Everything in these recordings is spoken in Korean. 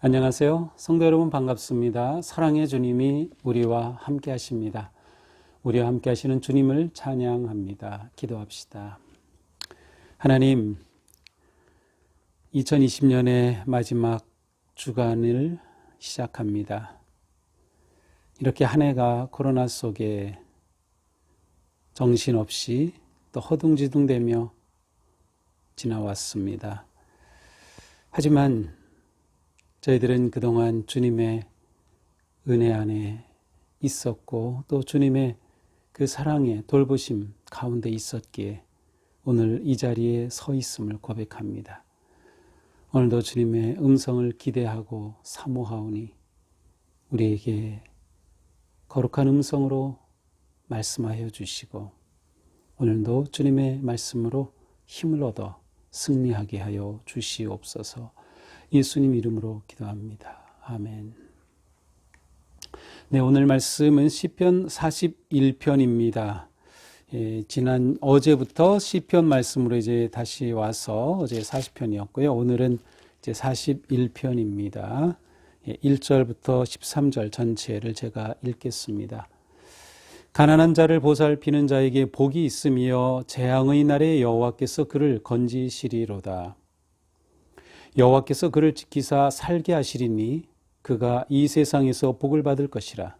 안녕하세요. 성도 여러분 반갑습니다. 사랑의 주님이 우리와 함께 하십니다. 우리와 함께 하시는 주님을 찬양합니다. 기도합시다. 하나님, 2020년의 마지막 주간을 시작합니다. 이렇게 한 해가 코로나 속에 정신없이 또 허둥지둥대며 지나왔습니다. 하지만 저희들은 그동안 주님의 은혜 안에 있었고 또 주님의 그 사랑의 돌보심 가운데 있었기에 오늘 이 자리에 서 있음을 고백합니다. 오늘도 주님의 음성을 기대하고 사모하오니 우리에게 거룩한 음성으로 말씀하여 주시고 오늘도 주님의 말씀으로 힘을 얻어 승리하게 하여 주시옵소서. 예수님 이름으로 기도합니다. 아멘. 네, 오늘 말씀은 시편 41편입니다. 지난 어제부터 시편 말씀으로 이제 다시 와서 어제 40편이었고요. 오늘은 이제 41편입니다. 1절부터 13절 전체를 제가 읽겠습니다. 가난한 자를 보살피는 자에게 복이 있으며 재앙의 날에 여호와께서 그를 건지시리로다. 여호와께서 그를 지키사 살게 하시리니 그가 이 세상에서 복을 받을 것이라.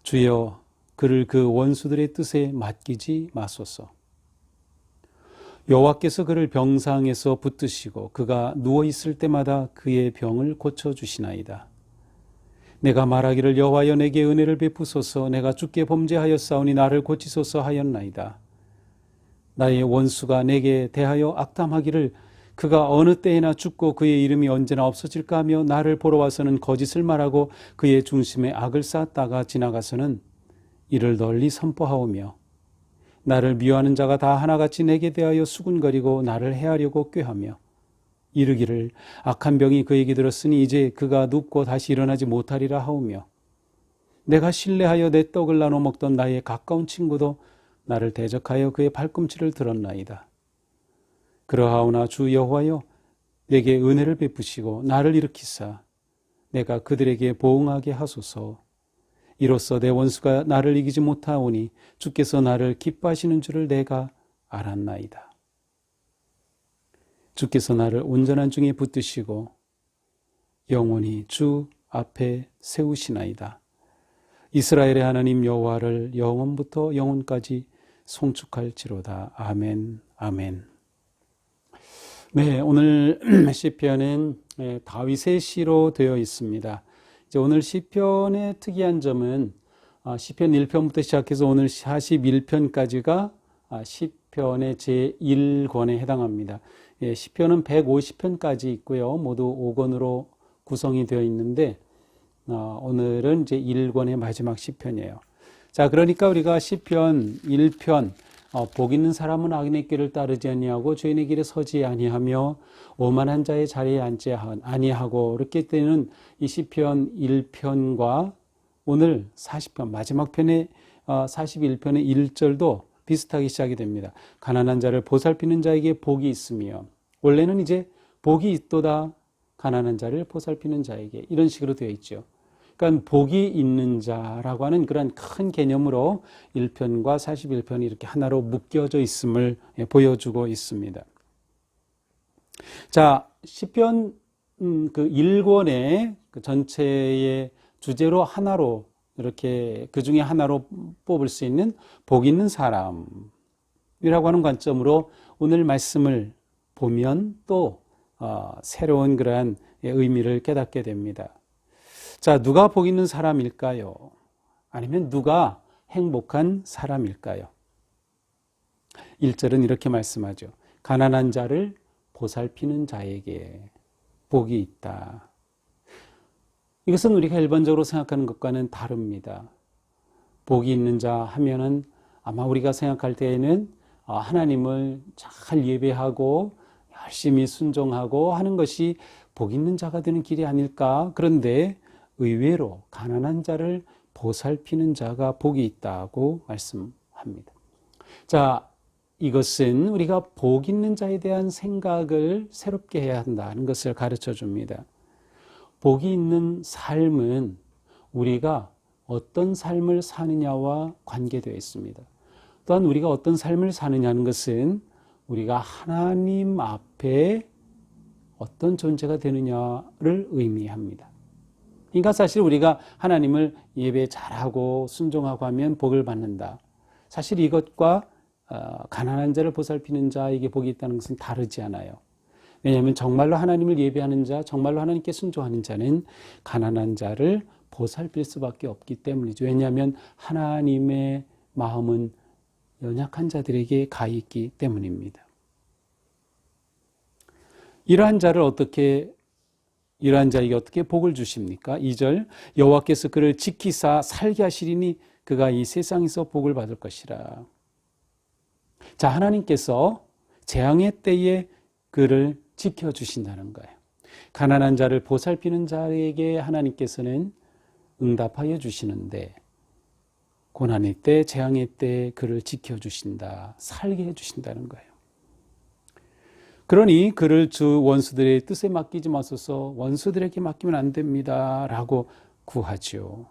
주여 그를 그 원수들의 뜻에 맡기지 마소서. 여호와께서 그를 병상에서 붙드시고 그가 누워있을 때마다 그의 병을 고쳐주시나이다. 내가 말하기를 여호와여 내게 은혜를 베푸소서. 내가 주께 범죄하였사오니 나를 고치소서 하였나이다. 나의 원수가 내게 대하여 악담하기를 그가 어느 때에나 죽고 그의 이름이 언제나 없어질까 하며 나를 보러 와서는 거짓을 말하고 그의 중심에 악을 쌓았다가 지나가서는 이를 널리 선포하오며 나를 미워하는 자가 다 하나같이 내게 대하여 수군거리고 나를 해하려고 꾀하며 이르기를 악한 병이 그에게 들었으니 이제 그가 눕고 다시 일어나지 못하리라 하오며 내가 신뢰하여 내 떡을 나눠 먹던 나의 가까운 친구도 나를 대적하여 그의 발꿈치를 들었나이다. 그러하오나 주 여호와여 내게 은혜를 베푸시고 나를 일으키사 내가 그들에게 보응하게 하소서. 이로써 내 원수가 나를 이기지 못하오니 주께서 나를 기뻐하시는 줄을 내가 알았나이다. 주께서 나를 온전한 중에 붙드시고 영원히 주 앞에 세우시나이다. 이스라엘의 하나님 여호와를 영원부터 영원까지 송축할지로다. 아멘, 아멘. 네, 오늘 시편은 다윗의 시로 되어 있습니다. 이제 오늘 시편의 특이한 점은 시편 1편부터 시작해서 오늘 41편까지가 시편의 제1권에 해당합니다. 시편은 150편까지 있고요. 모두 5권으로 구성이 되어 있는데 오늘은 이제 1권의 마지막 시편이에요. 자, 그러니까 우리가 시편 1편 복 있는 사람은 악인의 길을 따르지 아니하고 죄인의 길에 서지 아니하며 오만한 자의 자리에 앉지 아니하고 이렇게 되는 이 시편 1편과 오늘 40편 마지막 편의 41편의 1절도 비슷하게 시작이 됩니다. 가난한 자를 보살피는 자에게 복이 있으며 원래는 이제 복이 있도다 가난한 자를 보살피는 자에게 이런 식으로 되어 있죠. 그러니까 복이 있는 자라고 하는 그런 큰 개념으로 1편과 41편이 이렇게 하나로 묶여져 있음을 보여주고 있습니다. 자, 시편 그 1권의 그 전체의 주제로 하나로 이렇게 그 중에 하나로 뽑을 수 있는 복 있는 사람이라고 하는 관점으로 오늘 말씀을 보면 또 새로운 그러한 의미를 깨닫게 됩니다. 자, 누가 복 있는 사람일까요? 아니면 누가 행복한 사람일까요? 1절은 이렇게 말씀하죠. 가난한 자를 보살피는 자에게 복이 있다. 이것은 우리가 일반적으로 생각하는 것과는 다릅니다. 복이 있는 자 하면은 아마 우리가 생각할 때에는 하나님을 잘 예배하고 열심히 순종하고 하는 것이 복 있는 자가 되는 길이 아닐까? 그런데 의외로 가난한 자를 보살피는 자가 복이 있다고 말씀합니다. 자, 이것은 우리가 복 있는 자에 대한 생각을 새롭게 해야 한다는 것을 가르쳐 줍니다. 복이 있는 삶은 우리가 어떤 삶을 사느냐와 관계되어 있습니다. 또한 우리가 어떤 삶을 사느냐는 것은 우리가 하나님 앞에 어떤 존재가 되느냐를 의미합니다. 그러니까 사실 우리가 하나님을 예배 잘하고 순종하고 하면 복을 받는다. 사실 이것과 가난한 자를 보살피는 자에게 복이 있다는 것은 다르지 않아요. 왜냐하면 정말로 하나님을 예배하는 자, 정말로 하나님께 순종하는 자는 가난한 자를 보살필 수밖에 없기 때문이죠. 왜냐하면 하나님의 마음은 연약한 자들에게 가 있기 때문입니다. 이러한 자에게 어떻게 복을 주십니까? 2절, 여호와께서 그를 지키사 살게 하시리니 그가 이 세상에서 복을 받을 것이라. 자, 하나님께서 재앙의 때에 그를 지켜주신다는 거예요. 가난한 자를 보살피는 자에게 하나님께서는 응답하여 주시는데 고난의 때, 재앙의 때 그를 지켜주신다, 살게 해주신다는 거예요. 그러니 그를 주 원수들의 뜻에 맡기지 마소서, 원수들에게 맡기면 안 됩니다 라고 구하죠.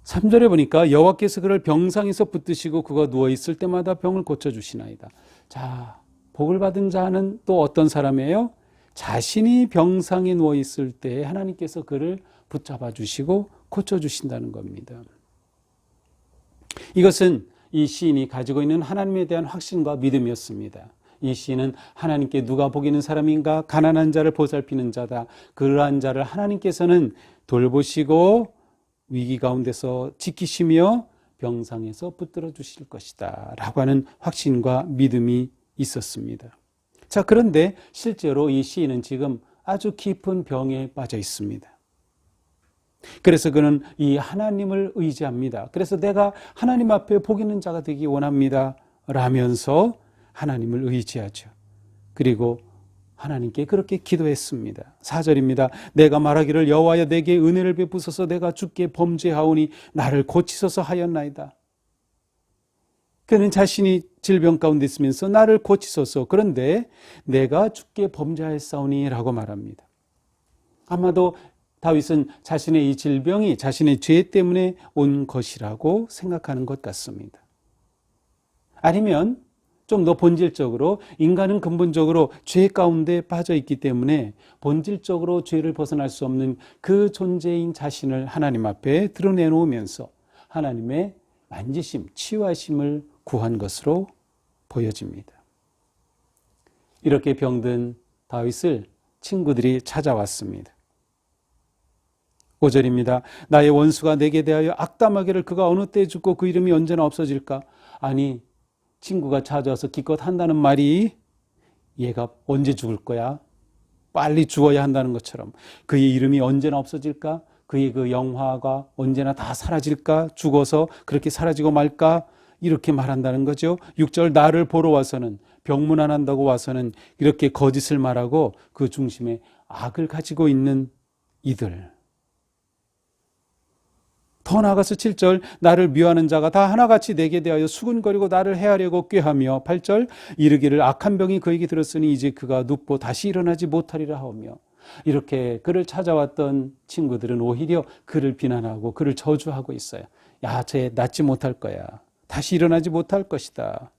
3절에 보니까 여호와께서 그를 병상에서 붙드시고 그가 누워있을 때마다 병을 고쳐주시나이다. 자, 복을 받은 자는 또 어떤 사람이에요? 자신이 병상에 누워있을 때 하나님께서 그를 붙잡아 주시고 고쳐주신다는 겁니다. 이것은 이 시인이 가지고 있는 하나님에 대한 확신과 믿음이었습니다. 이 시인은 하나님께 누가 복 있는 사람인가? 가난한 자를 보살피는 자다. 그러한 자를 하나님께서는 돌보시고 위기 가운데서 지키시며 병상에서 붙들어 주실 것이다 라고 하는 확신과 믿음이 있었습니다. 자, 그런데 실제로 이 시인은 지금 아주 깊은 병에 빠져 있습니다. 그래서 그는 이 하나님을 의지합니다. 그래서 내가 하나님 앞에 복 있는 자가 되기 원합니다 라면서 하나님을 의지하죠. 그리고 하나님께 그렇게 기도했습니다. 4절입니다. 내가 말하기를 여호와여 내게 은혜를 베푸소서, 내가 주께 범죄하오니 나를 고치소서 하였나이다. 그는 자신이 질병 가운데 있으면서 나를 고치소서, 그런데 내가 주께 범죄하였사오니 라고 말합니다. 아마도 다윗은 자신의 이 질병이 자신의 죄 때문에 온 것이라고 생각하는 것 같습니다. 아니면 좀 더 본질적으로 인간은 근본적으로 죄 가운데 빠져 있기 때문에 본질적으로 죄를 벗어날 수 없는 그 존재인 자신을 하나님 앞에 드러내놓으면서 하나님의 만지심, 치유하심을 구한 것으로 보여집니다. 이렇게 병든 다윗을 친구들이 찾아왔습니다. 5절입니다. 나의 원수가 내게 대하여 악담하기를 그가 어느 때 죽고 그 이름이 언제나 없어질까? 아니, 친구가 찾아와서 기껏 한다는 말이 얘가 언제 죽을 거야? 빨리 죽어야 한다는 것처럼 그의 이름이 언제나 없어질까? 그의 그 영화가 언제나 다 사라질까? 죽어서 그렇게 사라지고 말까? 이렇게 말한다는 거죠. 6절, 나를 보러 와서는, 병문안한다고 와서는 이렇게 거짓을 말하고 그 중심에 악을 가지고 있는 이들. 더 나아가서 7절, 나를 미워하는 자가 다 하나같이 내게 대하여 수군거리고 나를 해하려고 꾀하며, 8절, 이르기를 악한 병이 그에게 들었으니 이제 그가 눕고 다시 일어나지 못하리라 하오며. 이렇게 그를 찾아왔던 친구들은 오히려 그를 비난하고 그를 저주하고 있어요. 야, 쟤 낫지 못할 거야. 다시 일어나지 못할 것이다.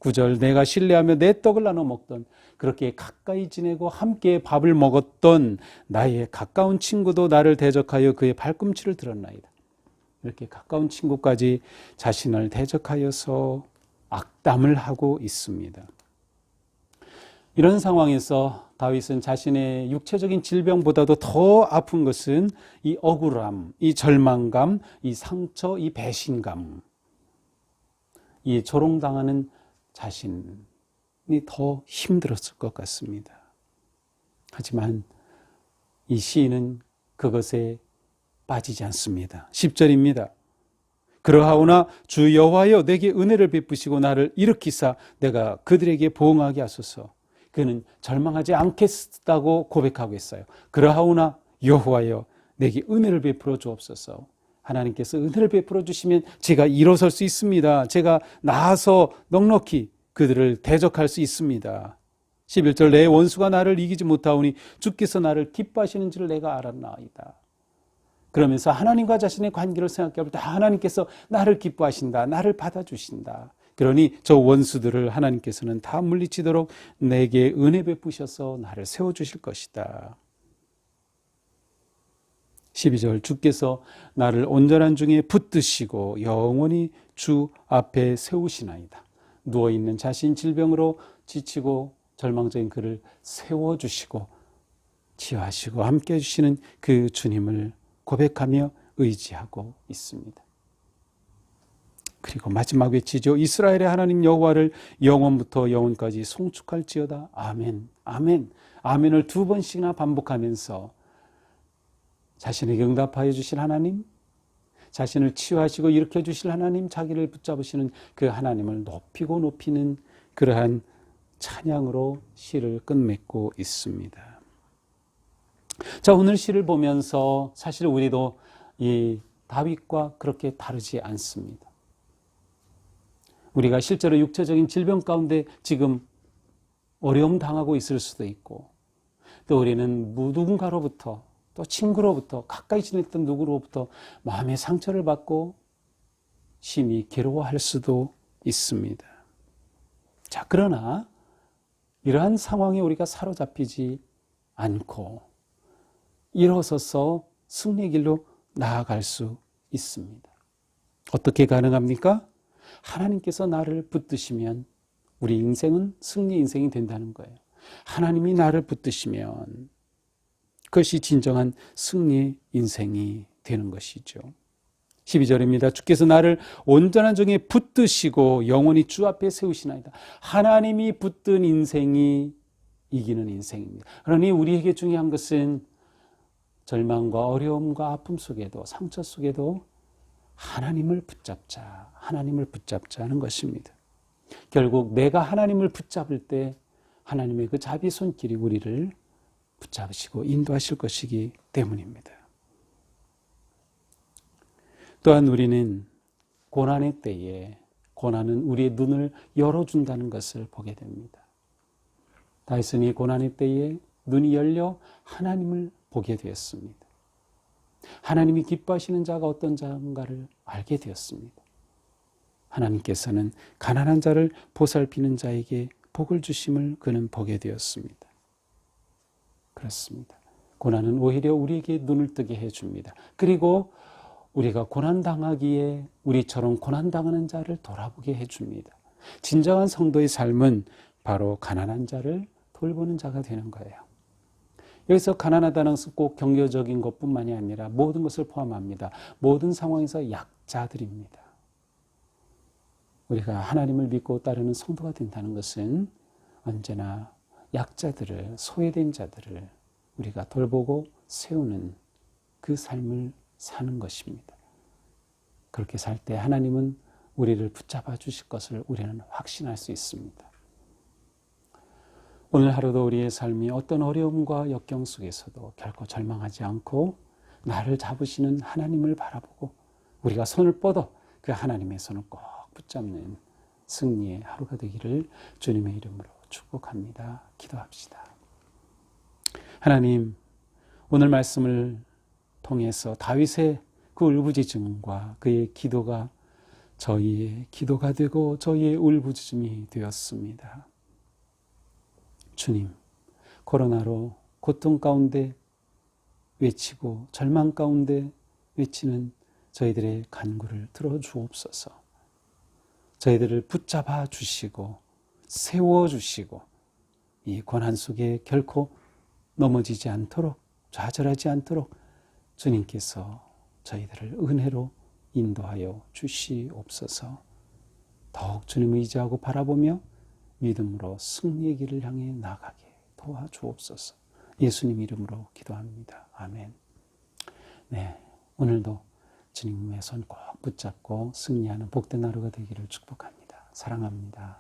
9절, 내가 신뢰하며 내 떡을 나눠 먹던, 그렇게 가까이 지내고 함께 밥을 먹었던 나의 가까운 친구도 나를 대적하여 그의 발꿈치를 들었나이다. 이렇게 가까운 친구까지 자신을 대적하여서 악담을 하고 있습니다. 이런 상황에서 다윗은 자신의 육체적인 질병보다도 더 아픈 것은 이 억울함, 이 절망감, 이 상처, 이 배신감, 이 조롱당하는 자신이 더 힘들었을 것 같습니다. 하지만 이 시인은 그것에 빠지지 않습니다. 10절입니다. 그러하오나 주 여호와여 내게 은혜를 베푸시고 나를 일으키사 내가 그들에게 보응하게 하소서. 그는 절망하지 않겠다고 고백하고 있어요. 그러하오나 여호와여 내게 은혜를 베풀어 주옵소서. 하나님께서 은혜를 베풀어 주시면 제가 일어설 수 있습니다. 제가 나아서 넉넉히 그들을 대적할 수 있습니다. 11절 내 원수가 나를 이기지 못하오니 주께서 나를 기뻐하시는 줄을 내가 알았나이다. 그러면서 하나님과 자신의 관계를 생각해 볼 때 하나님께서 나를 기뻐하신다. 나를 받아주신다. 그러니 저 원수들을 하나님께서는 다 물리치도록 내게 은혜 베푸셔서 나를 세워주실 것이다. 12절 주께서 나를 온전한 중에 붙드시고 영원히 주 앞에 세우시나이다. 누워있는 자신 질병으로 지치고 절망적인 그를 세워주시고 치유하시고 함께 해주시는 그 주님을 고백하며 의지하고 있습니다. 그리고 마지막 외치죠. 이스라엘의 하나님 여호와를 영원부터 영원까지 송축할지어다. 아멘, 아멘, 아멘을 2번씩이나 반복하면서 자신에게 응답하여 주실 하나님, 자신을 치유하시고 일으켜 주실 하나님, 자기를 붙잡으시는 그 하나님을 높이고 높이는 그러한 찬양으로 시를 끝맺고 있습니다. 자, 오늘 시를 보면서 사실 우리도 이 다윗과 그렇게 다르지 않습니다. 우리가 실제로 육체적인 질병 가운데 지금 어려움 당하고 있을 수도 있고, 또 우리는 누군가로부터, 또 친구로부터, 가까이 지냈던 누구로부터 마음의 상처를 받고 심히 괴로워할 수도 있습니다. 자, 그러나 이러한 상황에 우리가 사로잡히지 않고 일어서서 승리의 길로 나아갈 수 있습니다. 어떻게 가능합니까? 하나님께서 나를 붙드시면 우리 인생은 승리 인생이 된다는 거예요. 하나님이 나를 붙드시면 그것이 진정한 승리 인생이 되는 것이죠. 12절입니다. 주께서 나를 온전한 종에 붙드시고 영원히 주 앞에 세우시나이다. 하나님이 붙든 인생이 이기는 인생입니다. 그러니 우리에게 중요한 것은 절망과 어려움과 아픔 속에도 상처 속에도 하나님을 붙잡자, 하나님을 붙잡자 하는 것입니다. 결국 내가 하나님을 붙잡을 때 하나님의 그 자비 손길이 우리를 붙잡으시고 인도하실 것이기 때문입니다. 또한 우리는 고난의 때에 고난은 우리의 눈을 열어준다는 것을 보게 됩니다. 다윗은 고난의 때에 눈이 열려 하나님을 보게 되었습니다. 하나님이 기뻐하시는 자가 어떤 자인가를 알게 되었습니다. 하나님께서는 가난한 자를 보살피는 자에게 복을 주심을 그는 보게 되었습니다. 그렇습니다. 고난은 오히려 우리에게 눈을 뜨게 해줍니다. 그리고 우리가 고난당하기에 우리처럼 고난당하는 자를 돌아보게 해줍니다. 진정한 성도의 삶은 바로 가난한 자를 돌보는 자가 되는 거예요. 여기서 가난하다는 것은 꼭 경제적인 것뿐만이 아니라 모든 것을 포함합니다. 모든 상황에서 약자들입니다. 우리가 하나님을 믿고 따르는 성도가 된다는 것은 언제나 약자들을, 소외된 자들을 우리가 돌보고 세우는 그 삶을 사는 것입니다. 그렇게 살 때 하나님은 우리를 붙잡아 주실 것을 우리는 확신할 수 있습니다. 오늘 하루도 우리의 삶이 어떤 어려움과 역경 속에서도 결코 절망하지 않고 나를 잡으시는 하나님을 바라보고 우리가 손을 뻗어 그 하나님의 손을 꼭 붙잡는 승리의 하루가 되기를 주님의 이름으로 축복합니다. 기도합시다. 하나님, 오늘 말씀을 통해서 다윗의 그 울부짖음과 그의 기도가 저희의 기도가 되고 저희의 울부짖음이 되었습니다. 주님, 코로나로 고통 가운데 외치고 절망 가운데 외치는 저희들의 간구를 들어주옵소서. 저희들을 붙잡아 주시고 세워주시고 이 고난 속에 결코 넘어지지 않도록 좌절하지 않도록 주님께서 저희들을 은혜로 인도하여 주시옵소서. 더욱 주님을 의지하고 바라보며 믿음으로 승리의 길을 향해 나가게 도와주옵소서. 예수님 이름으로 기도합니다. 아멘. 네, 오늘도 주님의 손 꼭 붙잡고 승리하는 복된 하루가 되기를 축복합니다. 사랑합니다.